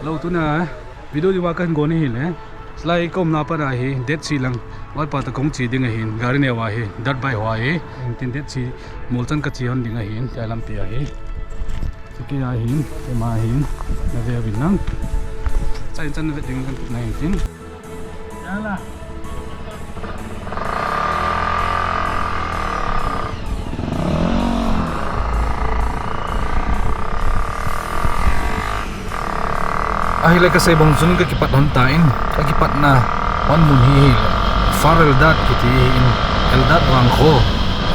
Lâu tu na video di wakan goni hi le slai kom na pa hi det si lang wal pa ta kong chi ding hin gari ne wa hi dat bai wa hi tin det si mulchan ka chi hon ding hin ta lam pi hi ki ya hin ma hin na ve bin nang chai chan ve ding kan na hin tin ya la ahila ka sa ibang sun ka kipat hontain ka kipat na wan mun hi farel dat kiti in eldat wang kho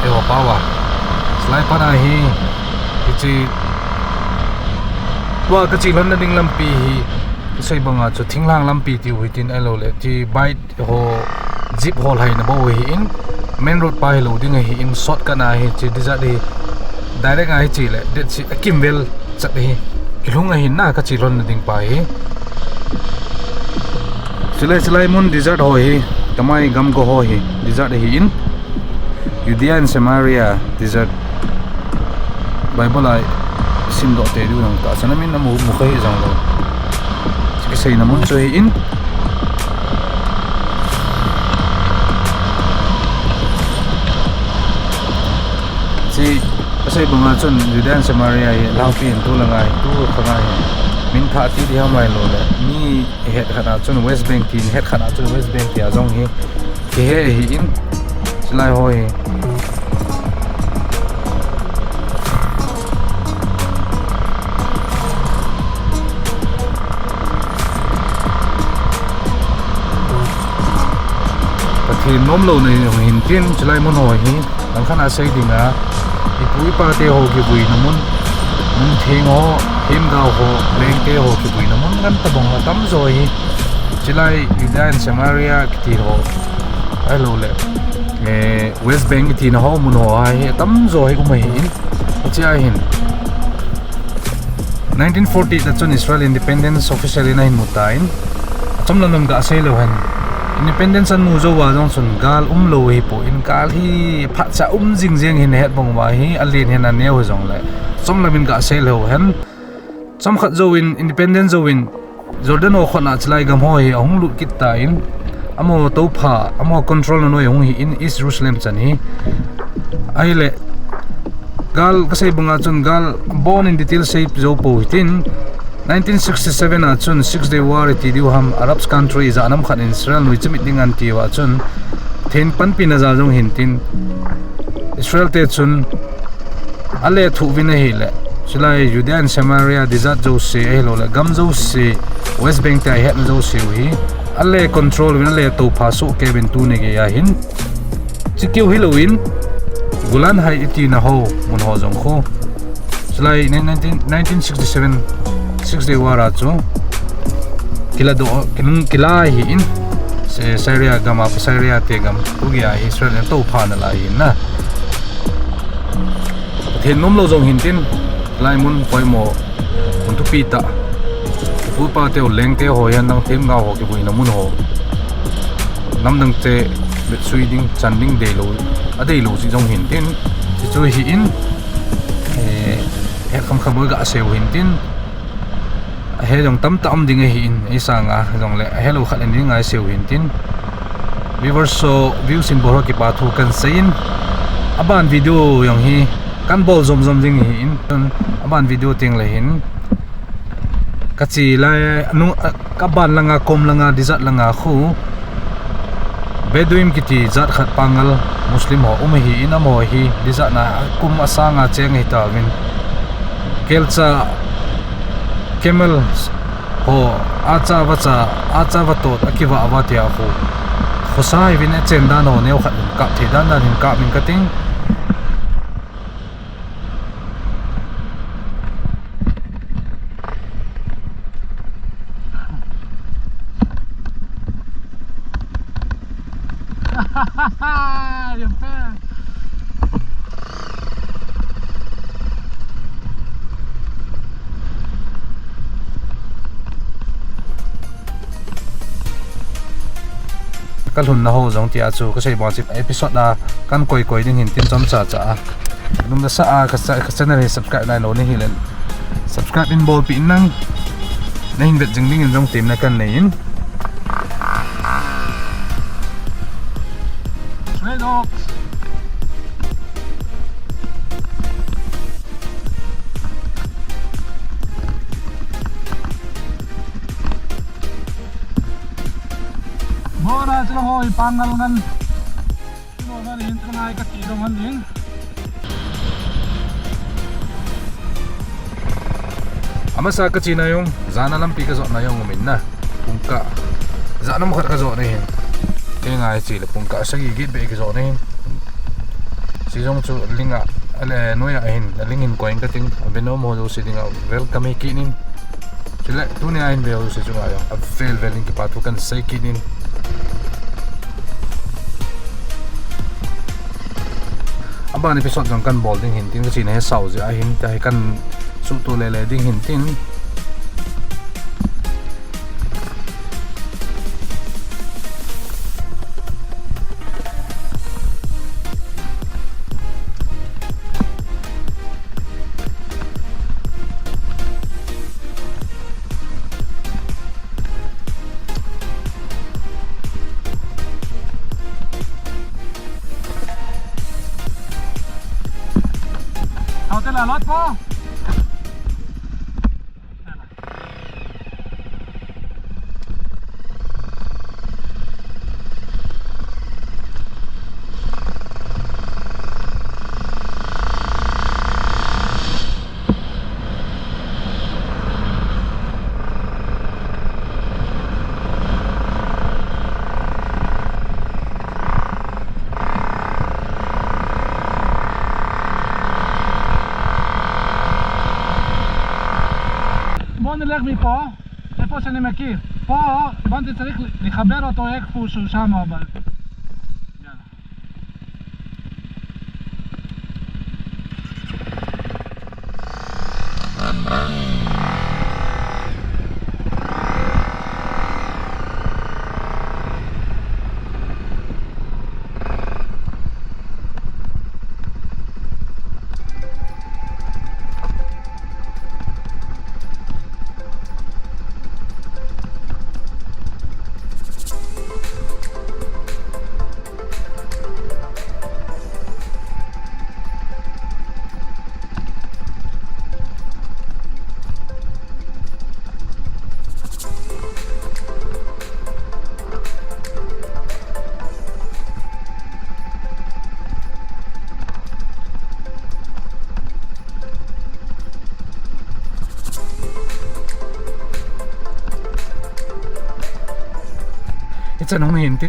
ewa pawa slai para hi kichi wa ka chi lon na ding lampi hi sa ibang chu thinglang lampi ti huitin alo le ti bite ho zip hole hai na bo hi in main road pa hi lo ding hi in short kana hi chi disa di direct ai chi le det chi kimvel chat hi kilunga hin na ka chi lon na ding pa hi Silai mun desert ho hi kamai gam go ho hi desert hi in Judea and Samaria desert Bible ai sim do te du nang ta sanamin na mu khai jang lo chi sei na mun choi in chi pasai bunga chun Judea and Samaria hi lang pin tu langai tu khangai min tha ti dia mai lo le mi het khana chun West Bank tin het khana chun West Bank ya jong hi ke he hi in slai hoi thì nôm lâu này hình tiên slai mon hoi hi lang khana sei dinga ipui pa te ho ki bui namun mun thengo him gao ho leng te ho ki bui namun gan ta bong tam zoi chilai Judea and Samaria ki ho alo le West Bank ki na ho mun ho ai tam zoi ko mai hin chi ai hin 1940 ta chun Israel independence officially na hin mutain chom lam ga sei lo han independence an mu zo wa jong chun gal lo hi po in kal hi pha cha jing jeng hin het bong wa hi alin hen an neu jong le chom lamin ga sei lo han chom khat zo in independence zo in Jordan o khona chlai gam ho hi ong lu kit ta in amo to pha amo control no yong hi in East Jerusalem chan hi ai le gal ka sei bunga chun gal born in detail shape zo po hitin 1967 a chun 6-day war ti diu ham Arabs country za nam khan Israel nui chimit ding an ti wa chun then pan pin za jong hin tin Israel te chun ale thu vin hi le chulai Judea and Samaria desert zo se elo le gam zo se West Bank ta het zo se hi ale control win le to pha su ke ben tu ne ge ya hin chikiu Halloween Gulan hai iti na ho mun ho jong kho chulai 1967 6-day war achu kila do kila hi in se Syria gama Syria te gam ugia Israel to pha na la hin na then nom lo jong hin tin lai mun poimo kun tu pi ta fu pa te leng te ho yan nang them ga ho ki buina mun ho nam nang te bet sui ding chan ding de lo a de lo si jong hin tin si chu hi in he kham kham ga se hin tin he jong tam ding hi in isanga jong le hello khat en ding ai se hin tin viewers so views in bor ki pa thu kan sein aban video yong hi kan bol zom ding hi in aban video ting le hin kachi lai anu ka ban langa kom langa dizat langa khu beduim kiti zat khat pangal muslim ho hi in amo hi dizat na kum asanga cheng hi ta win kelcha camel ho acha vato akiwa awatia ho khosai vin chen dan ho neu khat ka thi dan hin ka min kating kalhun na ho jong ti achu ka sei ba chi episode da kan koi ding hin tin chom cha cha num da sa a ka channel subscribe nai lo ni hilen subscribe in bol pi nang na hin bet jing ding in rong tim na kan nein stray dogs bora chlo hoi pangal ngan no na hin tnai ka ti dong han ding ama sa kache na yung zana lang pi ka zo na yung umin na pungka zana mo ka zo na hin kaya nga sila pungka sa gigit ba ka zo na hin si jong chu linga ale no ya hin lingin ko yung kating abino mo do si dinga welcome kinin sila tuni ahin ba si jong ayong avel veling ki patukan say kinin abang episode jong kan bolding hintin kasi na saw si ahin tahi kan sutu lele ding hintin hotel alot po בוא נלך מפה, איפה שאני מכיר. פה, הבנתי צריך לחבר אותו איכשהו שם, אבל... יאללה. It's an only hint.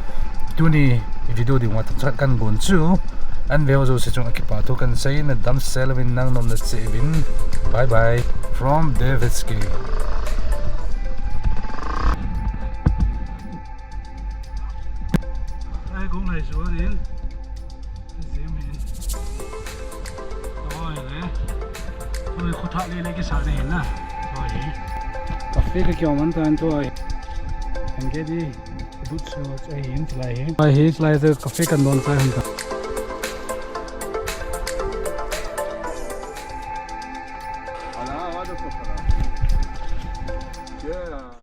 Tuni video di wat kan gonchu an veo zo se chung akipato kan say na dam selwin nang nom na sevin. Bye bye from Davidski. Ai cũng này xuống đến dìm hin. Rồi đấy. Tôi khu thọ lên cái sợi này hin na. Rồi. Cà phê cái kiểu món tan thôi. Anh cái đi. Bút cho ai hiến lại hiến. Ai hiến lại từ cà phê cần đón sai không ta.